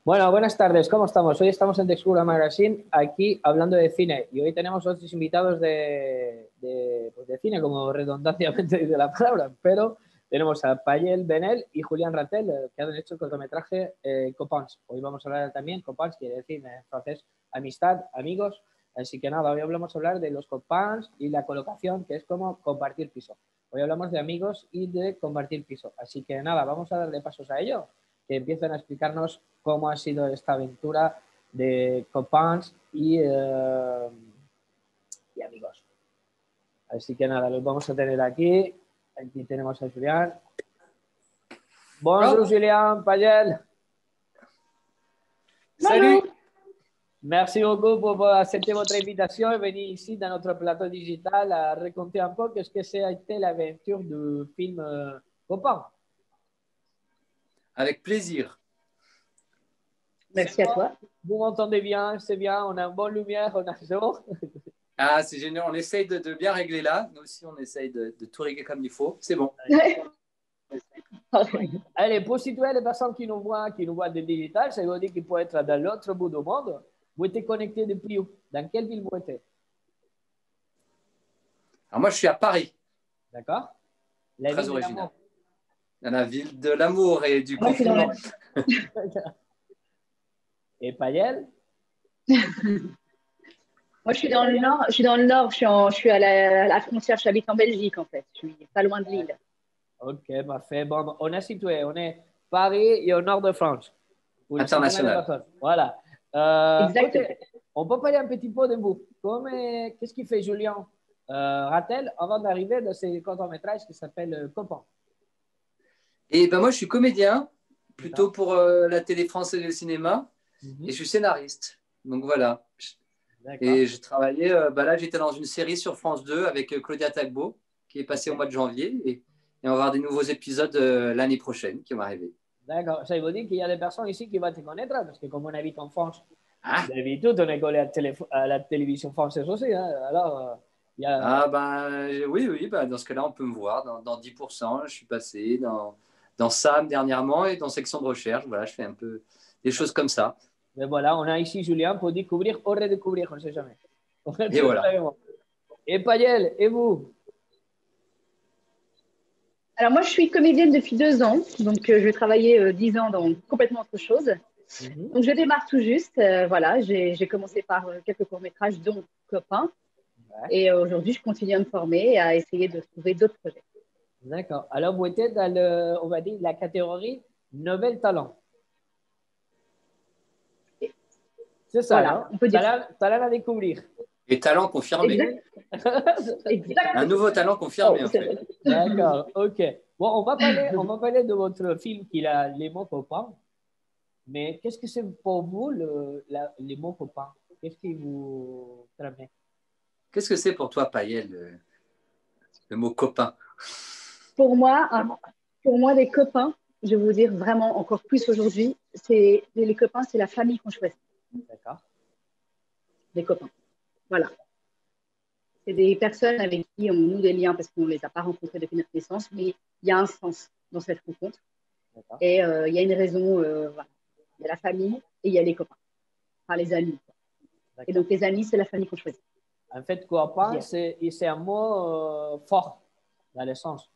Bueno, buenas tardes, ¿cómo estamos? Hoy estamos en Textura Magazine, aquí hablando de cine, y hoy tenemos otros invitados pues de cine, como redundanciamente dice la palabra, pero tenemos a Payel Benel y Julián Ratel, que han hecho el cortometraje Copains. Hoy vamos a hablar también, Copains quiere decir en francés amistad, amigos, así que nada, hoy vamos a hablar de los Copains y la colocación, que es como compartir piso. Hoy hablamos de amigos y de compartir piso, así que nada, vamos a darle pasos a ello, que empiecen a explicarnos cómo ha sido esta aventura de Copains y amigos. Así que nada, los vamos a tener aquí. Aquí tenemos a Julián. Bonjour Julián, Payel. Salut. Merci beaucoup pour accepter votre invitation et venir ici dans notre plateau digital à raconter un peu ce que c'était l'aventure du film Copains. Avec plaisir. Merci à toi. Vous m'entendez bien, c'est bien, on a une bonne lumière, on a chaud. Ah, c'est génial, on essaye de bien régler là. Nous aussi, on essaye de tout régler comme il faut. C'est bon. Allez, pour situer les personnes qui nous voient de digital, ça veut dire qu'ils peuvent être dans l'autre bout du monde. Vous êtes connecté depuis où? Dans quelle ville vous êtes? Alors moi, je suis à Paris. D'accord. Très original. Dans la ville de l'amour et du confinement. Et Payel? Moi, je suis dans le nord. Je suis à la frontière. J'habite en Belgique, en fait. Je suis pas loin de Lille. Ok, parfait. Bon, on est situé. On est Paris et au nord de France. International. Voilà. Exactement. Okay. On peut parler un petit peu de vous. Qu'est-ce qu'il fait Julien Ratel avant d'arriver dans ce court-métrage qui s'appelle Copains? Et ben moi, je suis comédien, plutôt pour la télé française et le cinéma. Et je suis scénariste. Donc voilà. Et j'ai travaillé, là j'étais dans une série sur France 2 avec Claudia Tagbo qui est passée au mois de janvier et on va avoir des nouveaux épisodes l'année prochaine qui vont arriver. D'accord, ça veut dire qu'il y a des personnes ici qui vont te connaître parce que comme on habite en France, d'habitude on est collé à la télévision française aussi. Hein. Alors, oui, dans ce cas-là on peut me voir dans 10%. Je suis passé dans SAM dernièrement et dans section de recherche. Voilà, je fais un peu des choses comme ça. Mais voilà, on a ici Julien pour découvrir ou redécouvrir, on ne sait jamais. Et voilà. Et Payel, et vous? Alors moi, je suis comédienne depuis 2 ans. Donc, je vais travailler 10 ans dans complètement autre chose. Donc, je démarre tout juste. Voilà, j'ai commencé par quelques courts-métrages, dont Copains. Et aujourd'hui, je continue à me former et à essayer de trouver d'autres projets. D'accord. Alors, vous êtes dans on va dire, la catégorie Nouvel Talent. C'est ça, voilà, on peut dire talent à découvrir. Et talent confirmé. Un nouveau talent confirmé, en fait. D'accord, ok. Bon, on va parler de votre film qui a Les mots copains. Mais qu'est-ce que c'est pour vous les mots copains? Qu'est-ce qui vous permet? Qu'est-ce que c'est pour toi, Payel, le mot copain? Pour moi, les copains, je vais vous dire vraiment encore plus aujourd'hui, les copains, c'est la famille qu'on choisit. D'accord. Les copains. Voilà. C'est des personnes avec qui on noue des liens parce qu'on ne les a pas rencontrés depuis notre naissance, mais il y a un sens dans cette rencontre. Et il y a une raison. Voilà. Il y a la famille et il y a les copains, enfin les amis. Et donc les amis, c'est la famille qu'on choisit. En fait, copain, c'est un mot fort dans le sens.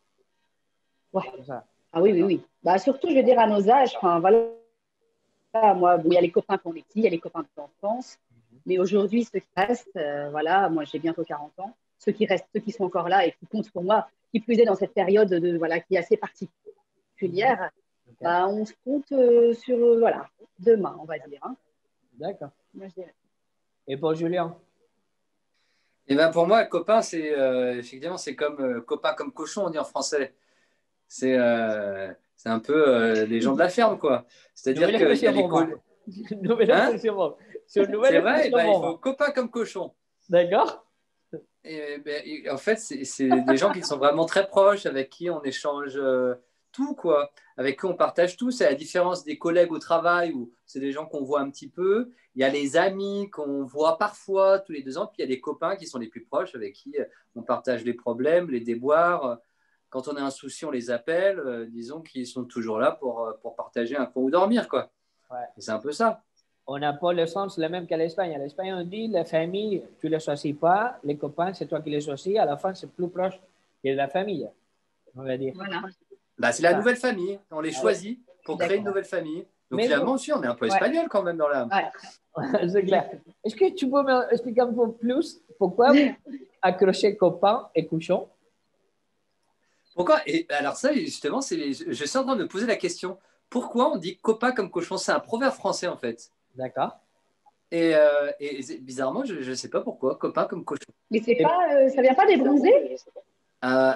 Ouais. Ah oui. Bah, surtout, je veux dire, à nos âges, voilà. Moi, il y a les copains quand on est petit, il y a les copains d'enfance. Mais aujourd'hui, ceux qui restent, voilà, moi j'ai bientôt 40 ans, ceux qui restent, ceux qui sont encore là et qui comptent pour moi, qui plus est dans cette période qui est assez particulière, on se compte sur demain, on va dire. Hein. D'accord. Et pour Julien? Et ben pour moi, copain, c'est effectivement c'est comme copain comme cochon, on dit en français. C'est un peu les gens de la ferme, quoi. C'est-à-dire qu'il y a les C'est vrai, il faut copain comme cochon. D'accord. En fait, c'est des gens qui sont vraiment très proches, avec qui on échange tout, quoi. Avec qui on partage tout. C'est la différence des collègues au travail, où c'est des gens qu'on voit un petit peu. Il y a les amis qu'on voit parfois tous les 2 ans. Puis il y a les copains qui sont les plus proches, avec qui on partage les problèmes, les déboires. Quand on a un souci, on les appelle. Disons qu'ils sont toujours là pour partager un coin ou dormir, quoi. Ouais. C'est un peu ça. On n'a pas le sens le même qu'à l'Espagne. À l'Espagne, on dit la famille, tu ne les choisis pas. Les copains, c'est toi qui les choisis. À la fin, c'est plus proche que la famille, on va dire. Voilà. Bah, c'est la nouvelle famille. On les choisit pour créer une nouvelle famille. Donc, Mais finalement bon. aussi, on est un peu espagnol quand même dans l'âme. Ouais. C'est clair. Est-ce que tu peux m'expliquer un peu plus pourquoi accrocher copain et cochon? Pourquoi? Et alors ça, justement, je suis en train de me poser la question. Pourquoi on dit copain comme cochon? C'est un proverbe français, en fait. D'accord. Et bizarrement, je ne sais pas pourquoi. Copain comme cochon. Mais c'est pas, ça vient pas des bronzés? Euh,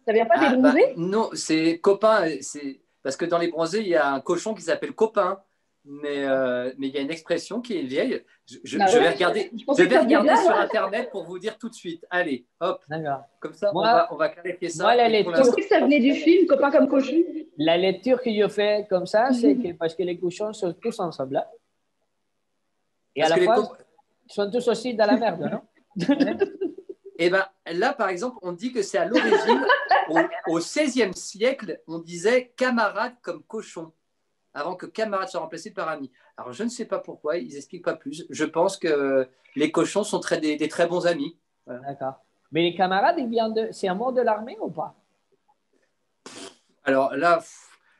Ça vient pas des bronzés? non, c'est copain. Parce que dans les bronzés, il y a un cochon qui s'appelle copain. Mais il y a une expression qui est vieille. Je vais regarder, sur Internet pour vous dire tout de suite. Allez, hop. D'accord. Comme ça, on va clarifier ça. Moi, Je pensais que ça venait du film Copain comme cochon. La lecture que je fais comme ça, c'est que parce que les cochons sont tous ensemble. Là. Et parce à la fois, ils sont tous aussi dans la merde, non? Et bien là, par exemple, on dit que c'est à l'origine, au XVIe siècle, on disait camarade comme cochon, avant que camarade soit remplacé par ami. Alors, je ne sais pas pourquoi, ils n'expliquent pas plus. Je pense que les cochons sont des très bons amis. Voilà. D'accord. Mais les camarades, c'est un mot de l'armée ou pas? Alors là,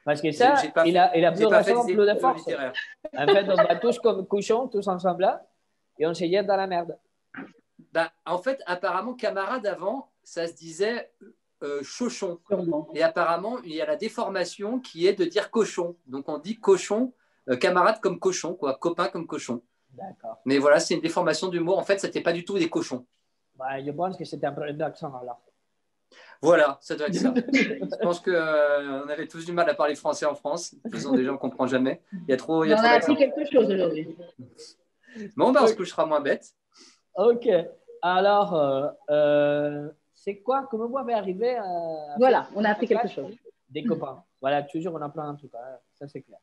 parce que ça, il a plus raison, plus de force. Littéraire. En fait, on va tous comme cochons, tous ensemble là, et on se jette dans la merde. Bah, en fait, apparemment, camarade avant, ça se disait chauchon. Sûrement. Et apparemment, il y a la déformation qui est de dire cochon. Donc, on dit cochon, camarade comme cochon, quoi, copain comme cochon. D'accord. Mais voilà, c'est une déformation du mot. En fait, ce n'était pas du tout des cochons. Bah, je pense que c'était un problème d'accent alors. Voilà, ça doit être ça. Je pense qu'on avait tous du mal à parler français en France. De toute façon, déjà, on ne comprend jamais. Il y a trop d'accent. On a appris quelque chose aujourd'hui. Bon, ben, on se couchera moins bête. Ok. Alors, c'est quoi? Comment vous avez arrivé à... Voilà, on a appris quelque chose. Des copains. Voilà, toujours on apprend en tout cas. Ça, c'est clair.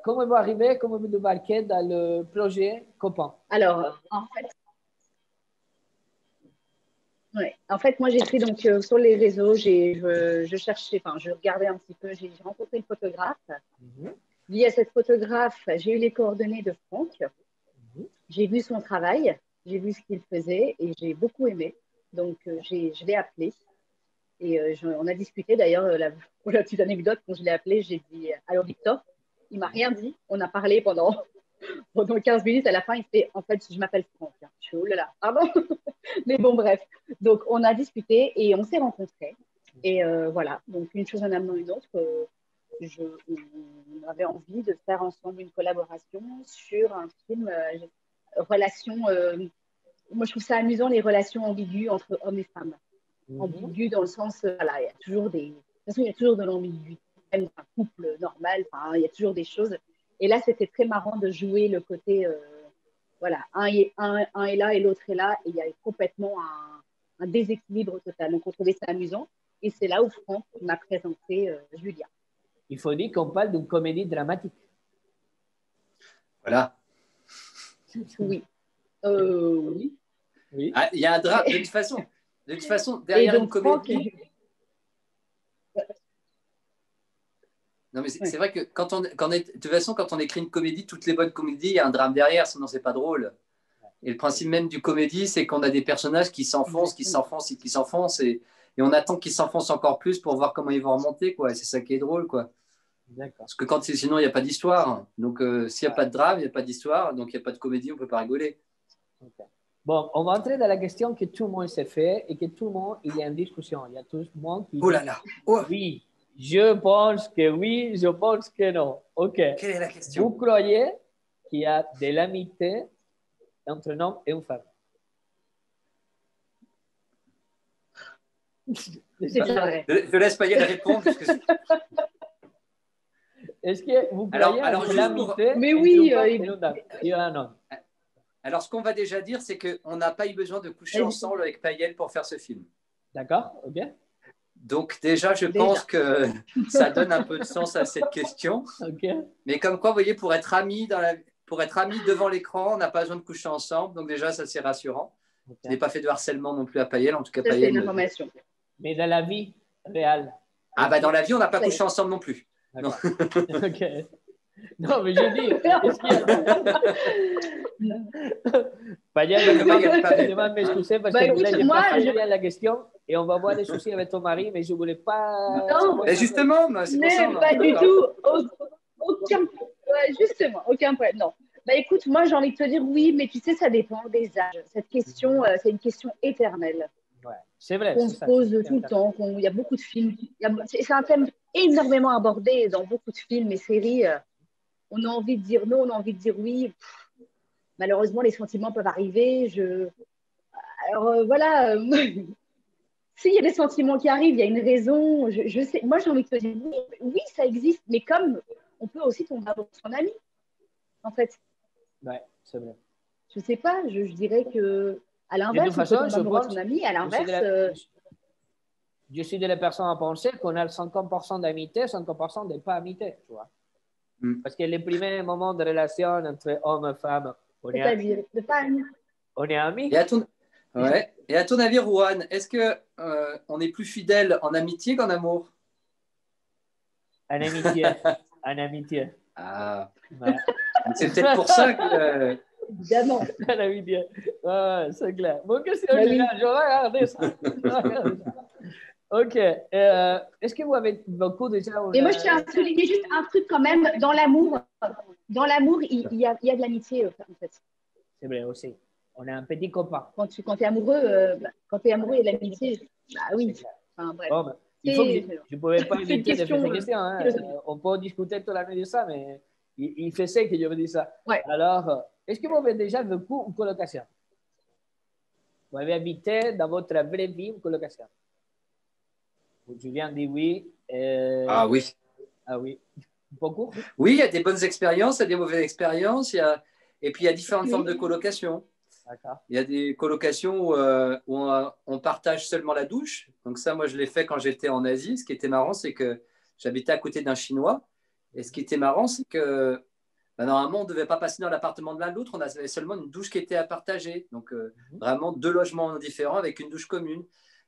Comment vous arrivez, comment vous débarquez dans le projet Copain? Alors, en fait, moi, j'étais donc sur les réseaux, je cherchais, enfin, je regardais un petit peu, j'ai rencontré une photographe. Via cette photographe, j'ai eu les coordonnées de Franck. J'ai vu son travail, j'ai vu ce qu'il faisait et j'ai beaucoup aimé. Donc, je l'ai appelé et on a discuté. D'ailleurs, pour la petite anecdote, quand je l'ai appelé, j'ai dit « Allô, Victor ?» Il ne m'a rien dit. On a parlé pendant 15 minutes. À la fin, il fait « En fait, je m'appelle Franck. » Je suis « Oh là là, pardon ?» Mais bon, bref. Donc, on a discuté et on s'est rencontrés. Et voilà. Donc, une chose en amenant une autre, on avait envie de faire ensemble une collaboration sur un film relation. Moi, je trouve ça amusant, les relations ambiguës entre hommes et femmes. Ambiguës dans le sens, voilà, il y a toujours de toute façon, il y a toujours de l'ambiguïté. Même dans un couple normal, il y a toujours des choses. Et là, c'était très marrant de jouer le côté, voilà, un est là et l'autre est là, et il y a complètement un déséquilibre total. Donc, on trouvait ça amusant. Et c'est là où Franck m'a présenté Julia. Il faut dire qu'on parle d'une comédie dramatique. Voilà. Oui. Oui. Oui. Ah, il y a un drame, de toute façon, derrière une comédie. Non, mais c'est vrai que de toute façon, quand on écrit une comédie, toutes les bonnes comédies, il y a un drame derrière, sinon c'est pas drôle. Et le principe même du comédie, c'est qu'on a des personnages qui s'enfoncent, et on attend qu'ils s'enfoncent encore plus pour voir comment ils vont remonter, quoi. Et c'est ça qui est drôle, quoi. Parce que sinon, il n'y a pas d'histoire. Donc, s'il n'y a pas de drame, il n'y a pas d'histoire. Donc, il n'y a pas de comédie, on ne peut pas rigoler. Okay. Bon, on va entrer dans la question que tout le monde s'est fait et que tout le monde, il y a une discussion. Il y a tout le monde qui dit, oh là là, oh. Oui, je pense que oui, je pense que non. OK. Quelle est la question? Vous croyez qu'il y a de l'amitié entre un homme et une femme? Je laisse Payel répondre. Parce que est-ce que vous croyez alors, à l'amitié? Mais oui, il y a un homme. Alors, ce qu'on va déjà dire, c'est qu'on n'a pas eu besoin de coucher ensemble avec Payel pour faire ce film. D'accord, ok. Donc, déjà, je pense que ça donne un peu de sens à cette question. Okay. Mais comme quoi, vous voyez, pour être amis devant l'écran, on n'a pas besoin de coucher ensemble. Donc, déjà, ça, c'est rassurant. Okay. Je n'ai pas fait de harcèlement non plus à Payel. En tout cas, Payel. C'est une information. Mais dans la vie réelle. Ah, bah, dans la vie, on n'a pas couché ensemble non plus. Non. OK. Non, mais je dis, est-ce qu'il y a... Payal, je demande m'excuser parce que écoute, là, je n'ai moi, pas fait bien la question et on va voir les soucis avec ton mari, mais je ne voulais pas... non, Et justement, c'est pour ça mais on en pas du parle. tout. Aucun, ouais, justement, aucun problème. Non. Bah écoute, moi j'ai envie de te dire oui, mais tu sais, ça dépend des âges. Cette question, c'est une question éternelle Ouais, c'est vrai, qu'on c'est se ça. pose tout le temps. Il y a beaucoup de films. C'est un thème énormément abordé dans beaucoup de films et séries. On a envie de dire non, on a envie de dire oui. Malheureusement, les sentiments peuvent arriver. Alors voilà, s'il y a des sentiments qui arrivent, il y a une raison. Je sais. Moi, j'ai envie de te dire oui, oui, ça existe, mais comme on peut aussi tomber amoureux de son ami, en fait. Ouais, c'est vrai. Je sais pas, je dirais que à De toute l'inverse, on peut façon, tomber je amoureux de pense, son ami. À je suis de l'inverse, la, je suis de la personne à penser qu'on a 50% d'amitié, 50% de pas amitié, tu vois. Mm. Parce que les premiers moments de relation entre hommes et femmes, c'est-à-dire de pas on est amis. Et à ton, ouais. Et à ton avis, Rouen, est-ce que on est plus fidèle en amitié qu'en amour? En amitié. En amitié. Ah, Ouais. c'est peut-être pour ça que. évidemment. En amitié. Ouais, c'est clair. Bonne question, Bah oui. je vais regarder ça. Je vais regarder ça. Ok. Est-ce que vous avez beaucoup déjà Et moi, je tiens à souligner juste un truc quand même. Dans l'amour, il y a de l'amitié, en fait. C'est vrai aussi. On a un petit copain. Quand tu es amoureux, il y a de l'amitié. Bah oui. Enfin, bref. Bon, ben, il faut que je ne pouvais pas C'est une éviter de faire question. ces questions. Hein. On peut discuter toute l'année de ça, mais il faisait que je me dise ça. Ouais. Alors, est-ce que vous avez déjà vécu une colocation? Vous avez habité dans votre vraie vie une colocation? Julien dit oui. Ah oui. Ah oui. Beaucoup? Oui, il y a des bonnes expériences, il y a des mauvaises expériences. Et puis, il y a différentes formes de colocation. D'accord. Il y a des colocations où on partage seulement la douche. Donc ça, moi, je l'ai fait quand j'étais en Asie. Ce qui était marrant, c'est que j'habitais à côté d'un Chinois. Et ce qui était marrant, c'est que normalement, on ne devait pas passer dans l'appartement de l'un de l'autre. On avait seulement une douche qui était à partager. Donc, vraiment deux logements différents avec une douche commune.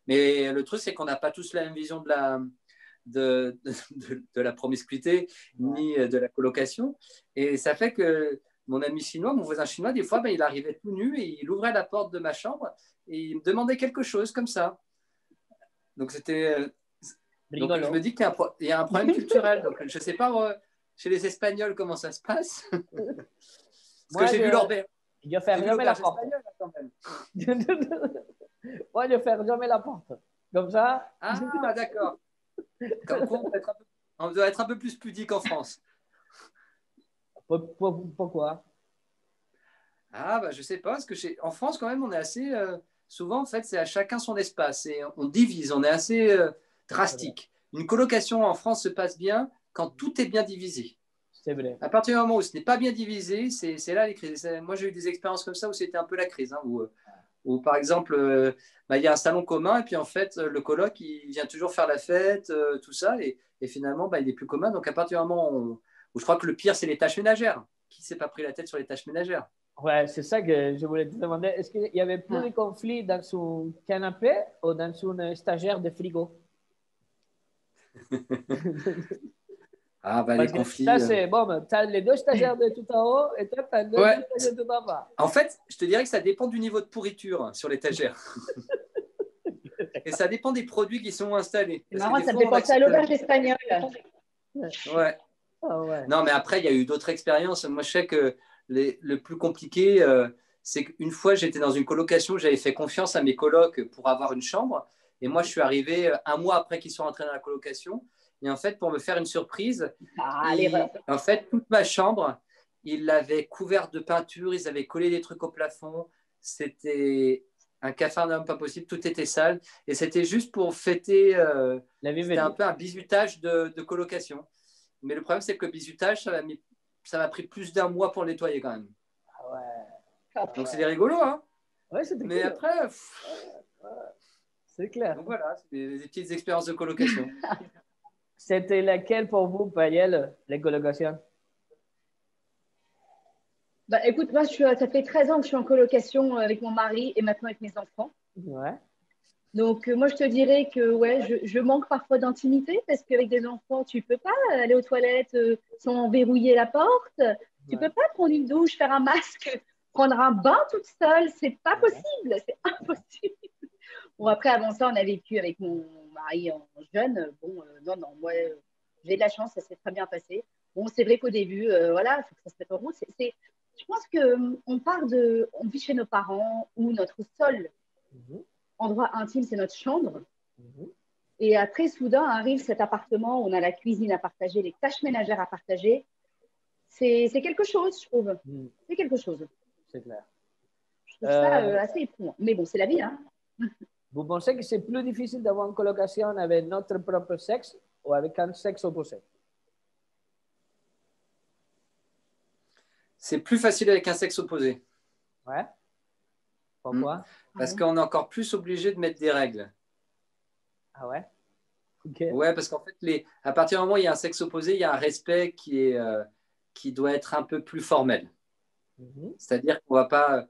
Mais le truc, c'est qu'on n'a pas tous la même vision de la promiscuité ni de la colocation. Et ça fait que mon ami chinois, mon voisin chinois, des fois, il arrivait tout nu et il ouvrait la porte de ma chambre et il me demandait quelque chose comme ça. Donc, c'était. Donc, je me dis qu'il y a un problème culturel. Donc, je ne sais pas chez les Espagnols comment ça se passe. Parce que j'ai vu leur berge. Je ferme jamais la porte. Moi, je ferme jamais la porte. Comme ça. Ah, d'accord. Comme quoi, on doit être un peu plus pudique en France. Pourquoi? Ah, bah, je sais pas, parce que en France, quand même, on est assez. Souvent, en fait, c'est à chacun son espace et on divise, on est assez drastique. Une colocation en France se passe bien quand tout est bien divisé. C'est vrai. À partir du moment où ce n'est pas bien divisé, c'est là les crises. Moi, j'ai eu des expériences comme ça où c'était un peu la crise. Hein, où, par exemple, il y a un salon commun et puis en fait, le coloc, il vient toujours faire la fête, tout ça, et finalement, il est plus commun. Donc, à partir du moment où je crois que le pire, c'est les tâches ménagères. Qui s'est pas pris la tête sur les tâches ménagères? Ouais, c'est ça que je voulais te demander. Est-ce qu'il y avait plus de conflits dans son canapé ou dans son stagiaire de frigo? Ah, les conflits. Ça, c'est bon, tu as les deux stagiaires de tout en haut et toi, tu as les deux stagiaires de tout en bas. En fait, je te dirais que ça dépend du niveau de pourriture sur l'étagère. Et ça dépend des produits qui sont installés. C'est marrant, ça me fait penser à l'auberge espagnole. Ouais. Oh, ouais. Non, mais après, il y a eu d'autres expériences. Moi, je sais que le plus compliqué, c'est qu'une fois, j'étais dans une colocation, j'avais fait confiance à mes colocs pour avoir une chambre. Et moi, je suis arrivé un mois après qu'ils soient rentrés dans la colocation. Et en fait, pour me faire une surprise, en fait, toute ma chambre, ils l'avaient couverte de peinture, ils avaient collé des trucs au plafond. C'était un capharnaüm pas possible, tout était sale. Et c'était juste pour fêter, c'était un peu un bizutage de colocation. Mais le problème, c'est que le bizutage, ça m'a pris plus d'un mois pour le nettoyer quand même. Ah ouais. Donc, c'est des rigolos, hein. Ouais, c'était Mais cool. après, c'est clair. Donc voilà, c'est des petites expériences de colocation. C'était laquelle pour vous, Payel, les colocations? Écoute, moi, ça fait 13 ans que je suis en colocation avec mon mari et maintenant avec mes enfants. Ouais. Donc, moi, je te dirais que ouais, je manque parfois d'intimité parce qu'avec des enfants, tu peux pas aller aux toilettes sans verrouiller la porte. Tu Ouais. peux pas prendre une douche, faire un masque, prendre un bain toute seule. C'est pas Ouais. possible. C'est impossible. Bon, après, avant ça, on a vécu avec mon mari en jeune. Bon, non, non, moi, j'ai de la chance, ça s'est très bien passé. Bon, c'est vrai qu'au début, voilà, il faut que ça se mette en route. Je pense on vit chez nos parents où notre seul Mhm. endroit intime, c'est notre chambre. Mhm. Et très soudain arrive cet appartement où on a la cuisine à partager, les tâches ménagères à partager. C'est quelque chose, je trouve. Mhm. C'est quelque chose. C'est clair. Je trouve ça assez éprouvant. Mais bon, c'est la vie, hein. Vous pensez que c'est plus difficile d'avoir une colocation avec notre propre sexe ou avec un sexe opposé? C'est plus facile avec un sexe opposé. Ouais. Pourquoi? Parce qu'on est encore plus obligé de mettre des règles. Ah ouais? Ok. Ouais, parce qu'en fait, à partir du moment où il y a un sexe opposé, il y a un respect qui doit être un peu plus formel. Mhm. C'est-à-dire qu'on va pas,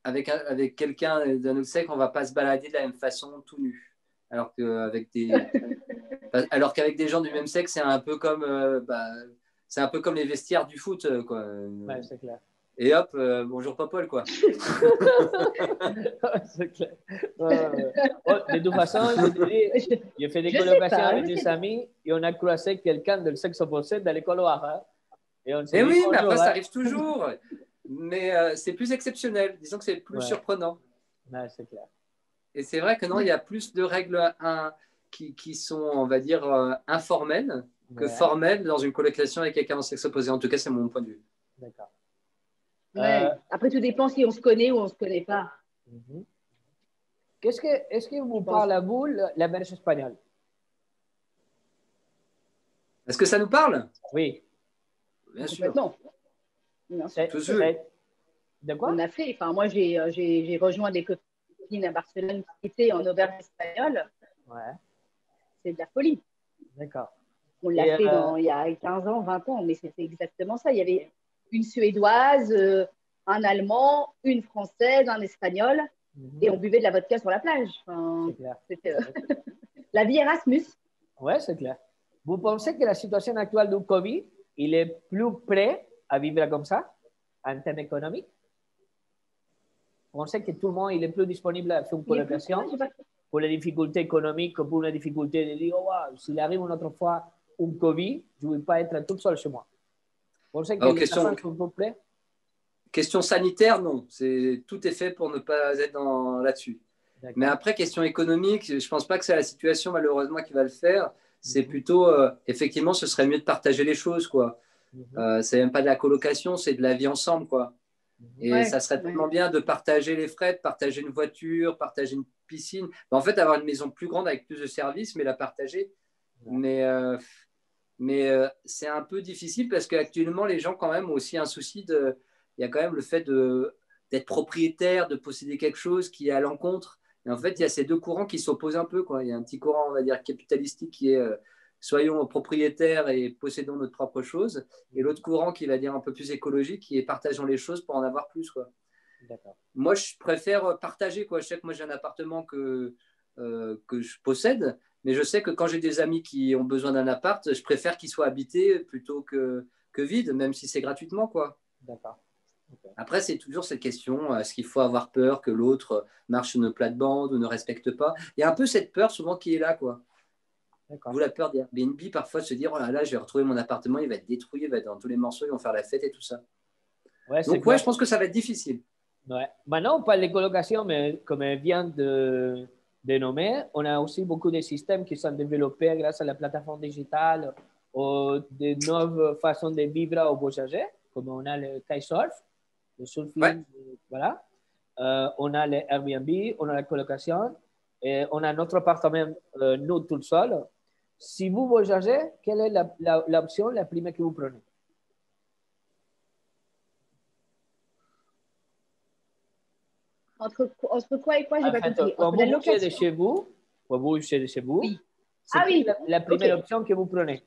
avec quelqu'un d'un autre sexe, on va pas se balader de la même façon tout nu. Alors qu'avec des gens du même sexe, c'est un peu comme les vestiaires du foot, quoi. Ouais, c'est clair. Et hop, bonjour Popol, quoi. C'est clair. Oh, de toute façon, j'ai fait des Je sais colocations pas, avec je sais des pas. amis et on a croisé quelqu'un du sexe opposé dans l'école au Havre. Et on s'est Et dit oui, mais bonjour. après, ça arrive toujours. Mais c'est plus exceptionnel. Disons que c'est plus Ouais. surprenant. Ouais, c'est clair. Et c'est vrai que non, il y a plus de règles qui sont, on va dire, informelles que Ouais, formelles dans une colocation avec quelqu'un en sexe opposé. En tout cas, c'est mon point de vue. d'accord. Ouais. Après, tout dépend si on se connaît ou on se connaît pas. Mhm. Est-ce que Je vous pense. parlez à vous la version espagnole? Est-ce que ça nous parle? Oui. Bien sûr. Complètement. Bien sûr. Tout de suite. De On quoi? a fait. Enfin, moi, j'ai rejoint des copines à Barcelone qui étaient en auberge espagnole. Ouais, C'est de la folie. d'accord. On l'a Et, fait il y a 15 ans, 20 ans, mais c'était exactement ça. Il y avait une Suédoise, un Allemand, une Française, un Espagnol, et on buvait de la vodka sur la plage. Enfin, c'est clair. c'était, la vie Erasmus. Ouais, c'est clair. Vous pensez que la situation actuelle du Covid, il est plus prêt à vivre comme ça, en termes économiques? Vous pensez que tout le monde il est plus disponible à faire une Il est plus quoi, colocation j'ai pas... pour les difficultés économiques que pour la difficulté de dire, oh, wow, s'il arrive une autre fois un Covid, je ne vais pas être tout seul chez moi. Vous pensez que Alors, les personnes sont plus prêtes? question sanitaire, non. Tout est fait pour ne pas être là-dessus. Mais après, question économique, je ne pense pas que c'est la situation malheureusement qui va le faire. C'est plutôt, effectivement, ce serait mieux de partager les choses, quoi. C'est même pas de la colocation, c'est de la vie ensemble, quoi. Et ça serait tellement bien de partager les frais, de partager une voiture, partager une piscine. En fait, avoir une maison plus grande avec plus de services, mais la partager. Mais c'est un peu difficile parce qu'actuellement, les gens, quand même, ont aussi un souci de. Il y a quand même le fait d'être propriétaire, de posséder quelque chose qui est à l'encontre. Et en fait, il y a ces deux courants qui s'opposent un peu, quoi. Il y a un petit courant, on va dire, capitalistique qui est soyons propriétaires et possédons notre propre chose. Et l'autre courant qui va dire un peu plus écologique, qui est partageons les choses pour en avoir plus, quoi. Moi, je préfère partager, quoi. Je sais que moi, j'ai un appartement que je possède, mais je sais que quand j'ai des amis qui ont besoin d'un appart, je préfère qu'il soit habité plutôt que vide, même si c'est gratuitement, quoi. D'accord. Okay. Après, c'est toujours cette question, est-ce qu'il faut avoir peur que l'autre marche sur nos plates-bandes ou ne respecte pas? Il y a un peu cette peur souvent qui est là, quoi. D'où la peur des Airbnb, parfois de se dire, oh là là, je vais retrouver mon appartement, il va être détruit, il va être dans tous les morceaux, ils vont faire la fête et tout ça. Ouais, donc, ouais, je pense que ça va être difficile. Ouais. Maintenant, on parle de colocation, mais comme elle vient de nommer, on a aussi beaucoup de systèmes qui sont développés grâce à la plateforme digitale ou de nouvelles façons de vivre au voyager, comme on a le kitesurf, le surfing, ouais. Voilà. On a les Airbnb, on a la colocation, et on a notre appartement, nous tout seul. Si vous voyagez, quelle est l'option la première que vous prenez? Entre quoi et quoi, j'ai pas compris. Quand vous bougez de chez vous, oui. c'est la première option que vous prenez.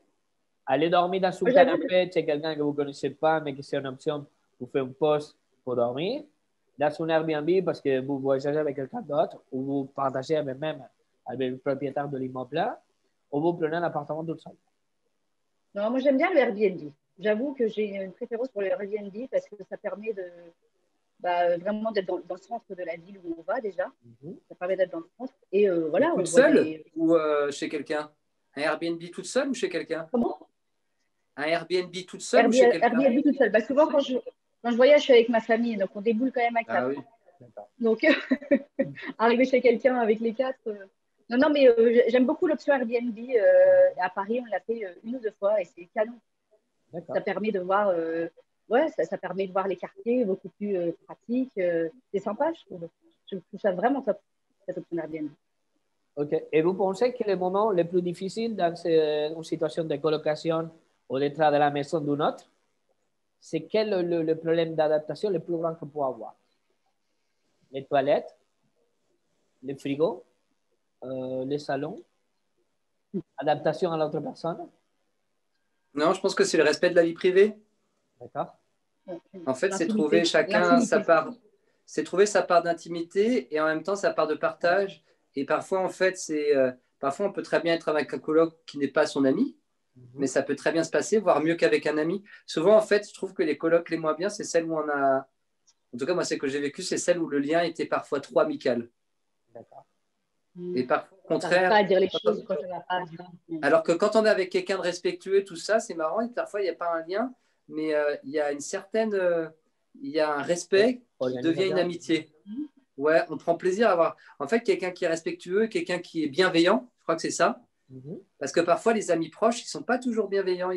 Aller dormir dans un canapé chez quelqu'un que vous ne connaissez pas, mais que c'est une option pour faire une pause pour dormir. dans un Airbnb parce que vous voyagez avec quelqu'un d'autre ou vous partagez avec même avec le propriétaire de l'immeuble ou vous prenez un appartement tout seul? Non, moi j'aime bien le Airbnb. J'avoue que j'ai une préférence pour le Airbnb parce que ça permet de vraiment d'être dans le centre de la ville où on va déjà. Ça permet d'être dans le centre. Et voilà, on Toute voit seule ou chez quelqu'un? Un Airbnb toute seule ou chez quelqu'un? Comment? Un Airbnb toute seule ou chez quelqu'un? Airbnb toute seule. Bah, souvent, quand je voyage, je suis avec ma famille, donc on déboule quand même à Ah quatre. oui. Donc, arriver chez quelqu'un avec les quatre. Non, non, mais j'aime beaucoup l'option Airbnb. À Paris, on l'a fait une ou deux fois et c'est canon. Ça permet de voir, ça permet de voir les quartiers beaucoup plus pratique. C'est sympa, je trouve. Je trouve ça vraiment top, cette option Airbnb. Ok. Et vous pensez que le moment le plus difficile dans une situation de colocation ou d'être de la maison d'un autre, c'est quel le problème d'adaptation le plus grand qu'on peut avoir? Les toilettes, le frigo, les salons, adaptation à l'autre personne? Non, je pense que c'est le respect de la vie privée. D'accord. En fait, c'est trouver chacun sa part. C'est trouver sa part d'intimité et en même temps sa part de partage. Et parfois, en fait, parfois on peut très bien être avec un coloc qui n'est pas son ami, mais ça peut très bien se passer, voire mieux qu'avec un ami. Souvent, en fait, je trouve que les colocs les moins bien, c'est celles où on a. En tout cas, moi, c'est que j'ai vécu, c'est celles où le lien était parfois trop amical. D'accord. Et parfois, au contraire. Pas à dire les choses quand ça va pas. Alors que quand on est avec quelqu'un de respectueux, tout ça, c'est marrant. Et parfois, il n'y a pas un lien, mais il y a une certaine. Il y a un respect qui devient une amitié. Ouais, on prend plaisir à avoir. En fait, quelqu'un qui est respectueux, quelqu'un qui est bienveillant, je crois que c'est ça. Parce que parfois, les amis proches, ils ne sont pas toujours bienveillants.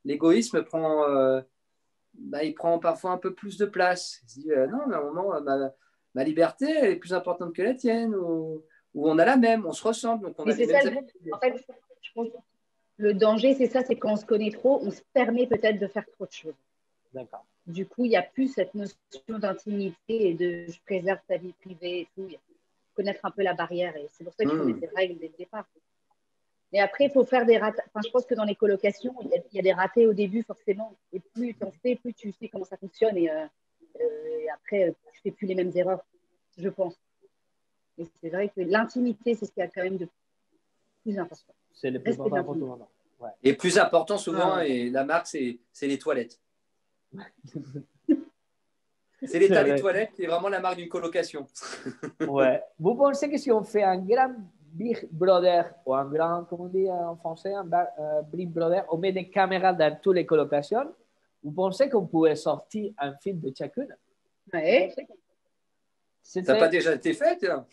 L'égoïsme prend, il prend parfois un peu plus de place. Il se dit, non, mais à un moment, ma liberté, elle est plus importante que la tienne. Ou on a la même, on se ressemble. Donc on a c'est ça, en fait, je pense que le danger, c'est ça, c'est quand on se connaît trop, on se permet peut-être de faire trop de choses. D'accord. Du coup, il n'y a plus cette notion d'intimité et de je préserve ta vie privée et tout. Connaître un peu la barrière. Et c'est pour ça qu'il faut mettre des règles dès le départ. Mais après, il faut faire des ratés. Enfin, je pense que dans les colocations, il y a des ratés au début, forcément. Et plus tu en fais, plus tu sais comment ça fonctionne. Et après, tu ne fais plus les mêmes erreurs, je pense. Et c'est vrai que l'intimité, c'est ce qu'il y a quand même de plus important. C'est le plus important pour tout le monde. Ouais. Et plus important souvent, et la marque, c'est les toilettes. C'est l'état des toilettes qui est vraiment la marque d'une colocation. Ouais. Vous pensez que si on fait un grand Big Brother ou un grand, comment on dit en français, un Big Brother, on met des caméras dans toutes les colocations, vous pensez qu'on pourrait sortir un film de chacune? Oui. Ça n'a pas déjà été fait, là?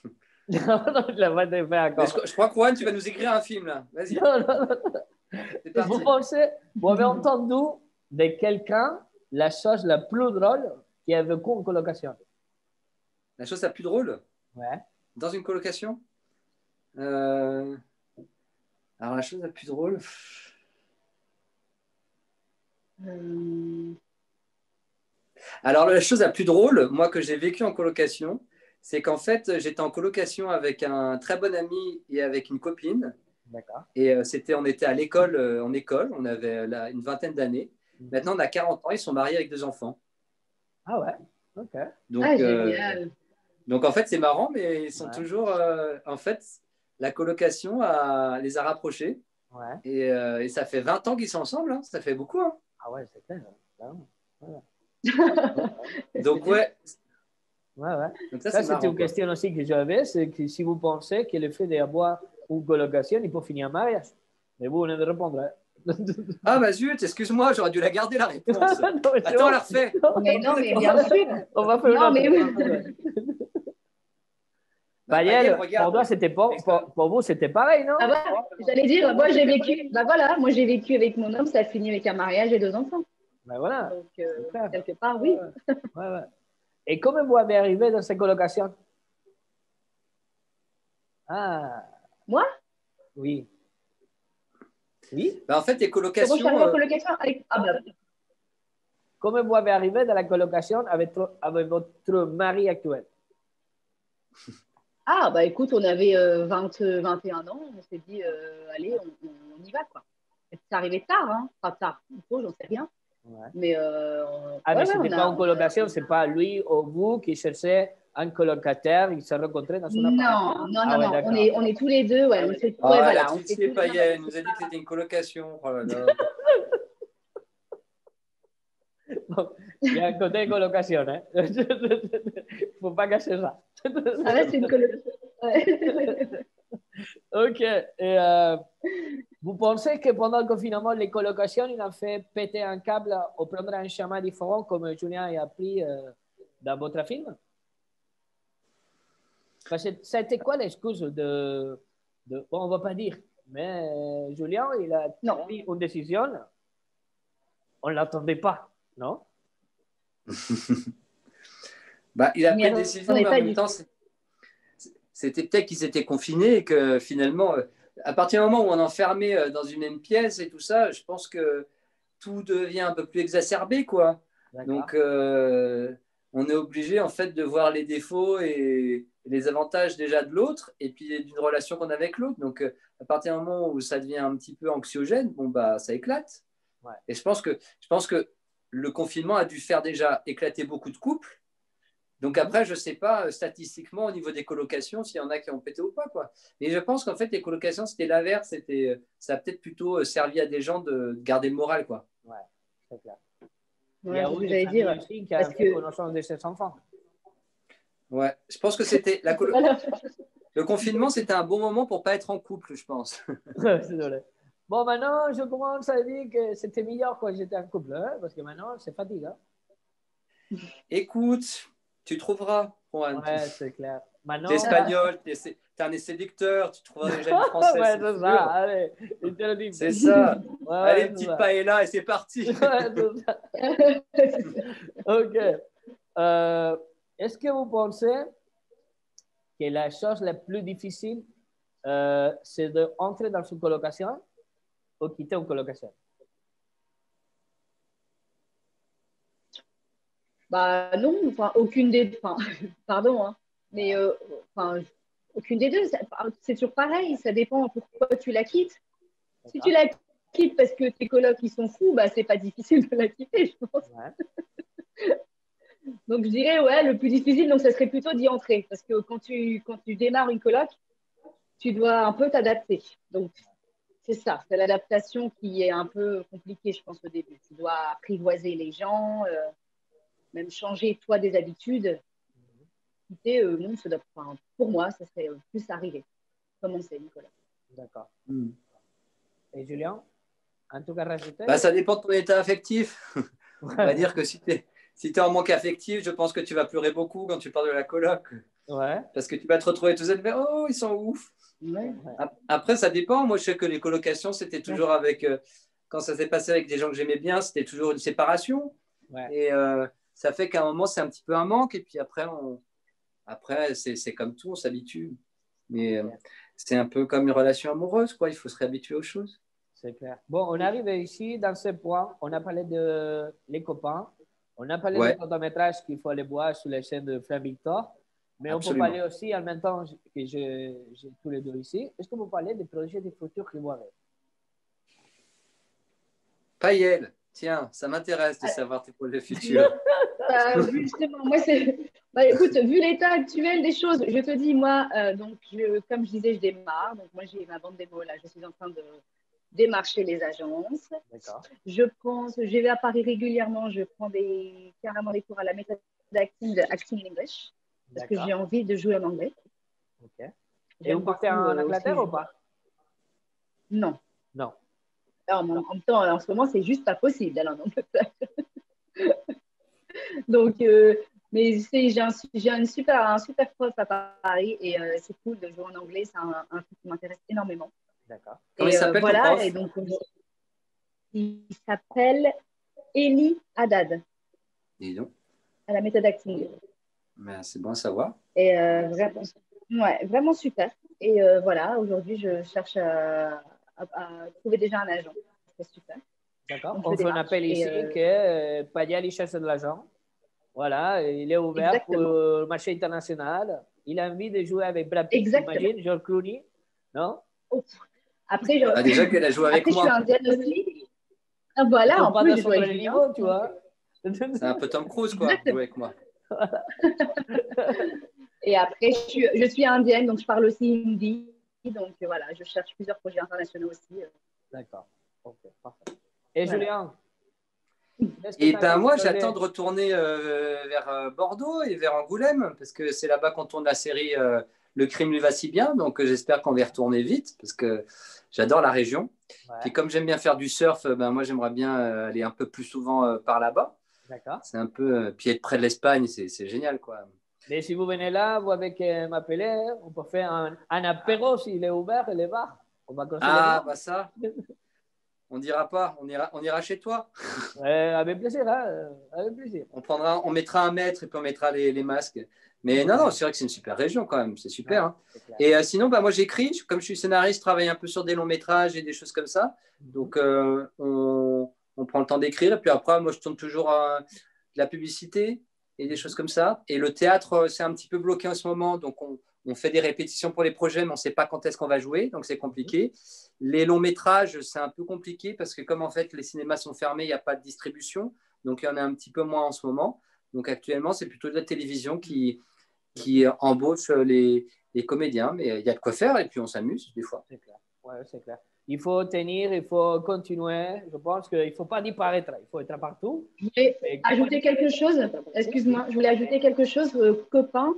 Non, non, je ne l'ai pas été fait encore. Je crois que Juan, tu vas nous écrire un film, là. Vas-y. Vous pensez, vous avez entendu de quelqu'un la chose la plus drôle qui a vécu en colocation? La chose la plus drôle? Ouais. Dans une colocation? Alors, la chose la plus drôle. Alors, la chose la plus drôle, moi, que j'ai vécue en colocation, c'est qu'en fait, j'étais en colocation avec un très bon ami et avec une copine. D'accord. Et on était à l'école, en école, on avait une vingtaine d'années. Maintenant, on a 40 ans, ils sont mariés avec 2 enfants. Ah ouais, ok. Donc en fait, c'est marrant, mais ils sont toujours. En fait, la colocation les a rapprochés. Ouais. Et ça fait 20 ans qu'ils sont ensemble, hein. Ça fait beaucoup. Hein. Ah ouais, c'est clair. Donc ouais. Ouais, ouais. Donc ça c'est une question aussi que j'avais, c'est que si vous pensez que le fait d'avoir une colocation, il peut finir en mariage. Mais vous venez de répondre. Hein. Ah bah zut, excuse-moi, j'aurais dû la garder la réponse. Non, attends, on la refait. Mais non, mais bien sûr. On va faire une autre. Payel, pour toi, c'était pas, pour vous, c'était pareil, non? Ah bah, j'allais dire, moi j'ai vécu, moi j'ai vécu avec mon homme, ça a fini avec un mariage et 2 enfants. Ben voilà. Donc, quelque part, oui. Ouais. Et comment vous avez arrivé dans cette colocation? Ah. Moi? Oui. Oui? Ben, en fait, les colocations. Comment vous avez arrivé dans la colocation avec votre mari actuel? Ah, bah écoute, on avait 21 ans, on s'est dit, allez, on y va, quoi. C'est arrivé tard, hein. Pas tard, j'en sais rien. Ouais. Mais, Ah, mais ouais, ce n'était on pas a, en colocation, ce n'est pas lui ou vous qui cherchez un colocataire, ils se rencontraient dans son appart. non, non, Ah non, ouais, non. d'accord. On est tous les deux. Ouais, ouais, Ah, elle a voilà, on fait triché, tous les deux. Payet. Elle nous a dit que c'était une colocation. Oh là là. Bon, il y a un côté colocation, hein. Faut pas cacher ça. Ah ouais, c'est une colocation. Ouais. Ok. Et, vous pensez que pendant le confinement, les colocations, ils ont fait péter un câble ou prendre un chemin différent comme Julien a pris dans votre film? Parce que c'était quoi l'excuse bon, on ne va pas dire, mais Julien, il a Non. pris une décision, on ne l'attendait pas, non? Bah, il a Mais pris une on décision, n'est mais en pas même du temps, tout. c'était peut-être qu'ils étaient confinés et que finalement, à partir du moment où on est enfermé dans une même pièce et tout ça, je pense que tout devient un peu plus exacerbé, quoi. Donc, on est obligé en fait de voir les défauts et les avantages déjà de l'autre et puis d'une relation qu'on a avec l'autre. Donc, à partir du moment où ça devient un petit peu anxiogène, bon bah ça éclate. Ouais. Et je pense que le confinement a dû faire déjà éclater beaucoup de couples. Donc après, je ne sais pas statistiquement au niveau des colocations s'il y en a qui ont pété ou pas, quoi. Mais je pense qu'en fait, les colocations, c'était l'inverse. Ça a peut-être plutôt servi à des gens de garder le moral, quoi. Ouais, c'est clair. Il y Ouais, a c'est ce eu que des j'allais familles dire. aussi qui ont Parce fait que connaissance de ses enfants. Ouais, je pense que c'était voilà. le confinement, c'était un bon moment pour pas être en couple, je pense. Désolé. Bon, maintenant, je commence à dire que c'était meilleur quand j'étais en couple, hein, parce que maintenant, c'est fatigant. Écoute, tu trouveras, Juan. Ouais, c'est clair. T'es Maintenant, espagnol, t'es un séducteur, tu trouveras déjà une française, ouais, c'est c'est ça, sûr. allez, je te le dis. C'est ça. Ouais, Allez, c'est petite ça. paella et c'est parti. Ouais, c'est ça. Ok. Est-ce que vous pensez que la chose la plus difficile, c'est d'entrer dans une colocation ou quitter une colocation? Bah non, enfin, aucune des deux. Enfin, pardon, hein, mais enfin, aucune des deux. C'est toujours pareil. Ça dépend pourquoi tu la quittes. Si tu la quittes parce que tes colocs ils sont fous, bah c'est pas difficile de la quitter, je pense. Ouais. Donc je dirais ouais, le plus difficile, donc ça serait plutôt d'y entrer, parce que quand tu démarres une coloc, tu dois un peu t'adapter. Donc c'est ça, c'est l'adaptation qui est un peu compliquée, je pense au début. Tu dois apprivoiser les gens, même changer toi des habitudes. Quitter, non, ça doit, enfin, pour moi, ça serait plus arrivé. Commencer une coloc. D'accord. Et Julien, un truc à rajouter? Bah, ça dépend de ton état affectif. On va Ouais. dire que si tu es en manque affectif, je pense que tu vas pleurer beaucoup quand tu parles de la coloc. Ouais. Parce que tu vas te retrouver tout seul, mais oh, ils sont ouf. Ouais. Après, ça dépend. Moi, je sais que les colocations, c'était toujours avec. Quand ça s'est passé avec des gens que j'aimais bien, c'était toujours une séparation. Ouais. Et ça fait qu'à un moment, c'est un petit peu un manque. Et puis après, c'est comme tout, on s'habitue. Mais c'est un peu comme une relation amoureuse, quoi. Il faut se réhabituer aux choses. C'est clair. Bon, on arrive ici dans ce point. On a parlé de les copains. On a parlé du court-métrage qu'il faut aller voir sur les chaînes de Frère Victor. Mais Absolument. on peut parler aussi, en même temps que j'ai tous les deux ici, est-ce que vous parlez des projets de futur que vous avez? Payel, tiens, ça m'intéresse de savoir tes projets futurs. Justement, moi, bah, écoute, vu l'état actuel des choses, je te dis, moi, donc, comme je disais, je démarre. Donc, moi, j'ai ma bande démo là. Je suis en train de démarcher les agences. D'accord. Je vais à Paris régulièrement. Je prends carrément des cours à la méthode d'acting in English. Parce que j'ai envie de jouer en anglais. Ok. Et vous partez en Angleterre ou pas? Non. Non. Alors, en même temps, en ce moment, c'est juste pas possible d'aller en Angleterre. Donc, mais j'ai un super prof à Paris et c'est cool de jouer en anglais. C'est un truc qui m'intéresse énormément. D'accord. Comment il s'appelle ton prof? Et donc, il s'appelle Eli Haddad. Dis donc. À la méthode acting. C'est bon à savoir. Et vraiment super. Et voilà, aujourd'hui, je cherche à trouver déjà un agent. C'est super. D'accord. On fait un appel ici que Payel il cherche de l'argent. Voilà, il est ouvert pour le marché international. Il a envie de jouer avec Brad Pitt, j'imagine, George Clooney, non? Après, déjà qu'elle a joué avec moi. Je suis moi. indienne aussi. Ah, voilà, en pas plus, dans je son dois vrai être bien. niveau, tu vois. C'est un peu Tom Cruise, quoi, Exactement. jouer avec moi. Et après, je suis indienne, donc je parle aussi hindi. Donc voilà, je cherche plusieurs projets internationaux aussi. D'accord. Ok, parfait. Et Voilà. Julien, qu'est-ce que Et tu as ben comme moi, projet? j'attends de retourner vers Bordeaux et vers Angoulême, parce que c'est là-bas qu'on tourne la série Le crime lui va si bien. Donc j'espère qu'on va y retourner vite, parce que j'adore la région. Ouais, Puis comme j'aime bien faire du surf, ben moi j'aimerais bien aller un peu plus souvent par là-bas. d'accord. C'est un peu, puis être près de l'Espagne, c'est génial, quoi. Mais si vous venez là, vous avec m'appeler, hein, on peut faire un apéro s'il est ouvert, les bars. On va conseiller Ah, bah ça, on dira pas, on ira chez toi. avec plaisir, hein, avec plaisir. On mettra 1 mètre et puis on mettra les masques. Mais non, c'est vrai que c'est une super région quand même, c'est super. Ouais, Hein. c'est clair. Et sinon, bah, moi j'écris, comme je suis scénariste, je travaille un peu sur des longs métrages et des choses comme ça. Donc on prend le temps d'écrire. Et puis après, moi je tourne toujours de la publicité et des choses comme ça. Et le théâtre, c'est un petit peu bloqué en ce moment. Donc on fait des répétitions pour les projets, mais on ne sait pas quand est-ce qu'on va jouer. Donc c'est compliqué. Les longs métrages, c'est un peu compliqué parce que comme en fait les cinémas sont fermés, il n'y a pas de distribution. Donc il y en a un petit peu moins en ce moment. Donc actuellement, c'est plutôt de la télévision qui embauche les comédiens. Mais il y a de quoi faire et puis on s'amuse des fois. C'est clair. Ouais, c'est clair. Il faut tenir, il faut continuer. Je pense qu'il ne faut pas disparaître, il faut être partout. Je voulais Et ajouter quelque chose. Excuse-moi, je voulais ajouter quelque chose. Copain,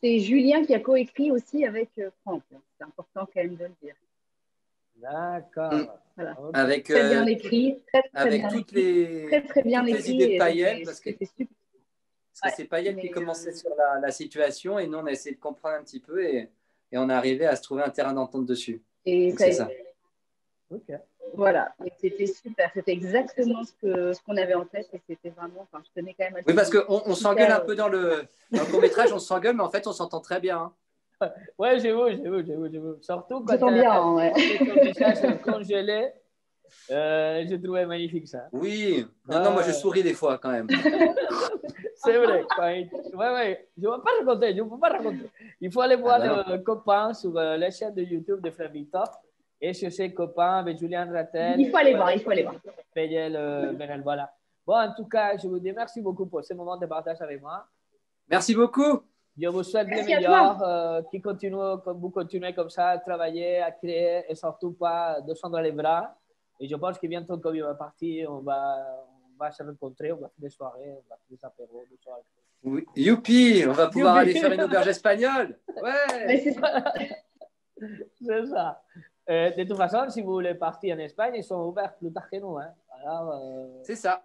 c'est Julien qui a coécrit aussi avec Franck. C'est important quand même de le dire. D'accord. Voilà. Ok. Avec, Très bien écrit, très avec bien toutes écrit. Très bien toutes les écrit. idées de Et Payel, parce que c'était super. c'est Payel qui Mais, commençait sur la situation et nous, on a essayé de comprendre un petit peu et on est arrivé à se trouver un terrain d'entente dessus. et Donc, ça, c'est ça. Ok. voilà, et c'était super. C'était exactement ce qu'on avait en tête et c'était vraiment. Enfin, je tenais quand même à Oui, parce souligner. qu'on s'engueule un peu dans le court-métrage, on s'engueule, mais en fait, on s'entend très bien. Hein. Ouais, j'avoue. Surtout quand J'entends bien, hein, ouais. ton visage congelé, j'ai trouvé magnifique ça. Oui, non, moi je souris des fois quand même. C'est vrai. Ouais, je ne vais pas raconter, je ne peux pas raconter. Il faut aller voir le copain sur la chaîne de YouTube de Frère Victor et sur ses copains avec Julien Rattel. Il faut aller voir. Payel Benel, voilà. Bon, en tout cas, je vous dis merci beaucoup pour ce moment de partage avec moi. Merci beaucoup. Je vous souhaite le Merci à meilleur, qui continue, comme vous continuez comme ça, à travailler, à créer et surtout pas descendre les bras. Et je pense que bientôt, quand il va partir, on va se rencontrer, on va faire des soirées, on va faire des apéros, des soirées. Oui. Youpi, on va pouvoir Youpi. aller faire une auberge espagnole. Ouais. C'est ça. C'est ça. De toute façon, si vous voulez partir en Espagne, ils sont ouverts plus tard que nous. Hein. Alors, c'est ça.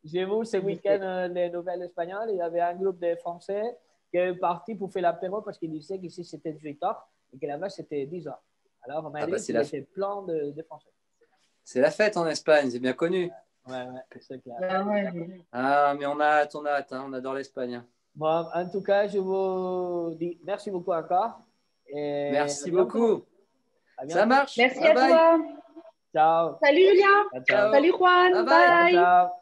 J'ai vu ce week-end les nouvelles espagnoles, il y avait un groupe de Français qui est parti pour faire l'apéro parce qu'ils disaient qu'ici c'était 18h et que là-bas c'était 10h. Alors, on m'a dit qu'il était plein de Français. C'est la fête en Espagne, c'est bien connu. Ouais, c'est clair. Ah, mais on a hâte, hein, on adore l'Espagne. Bon, en tout cas, je vous dis merci beaucoup encore. Et merci beaucoup. Ça marche. Merci bye à toi. Ciao. Salut Julien. Ciao. Salut Juan. Bye. Ciao.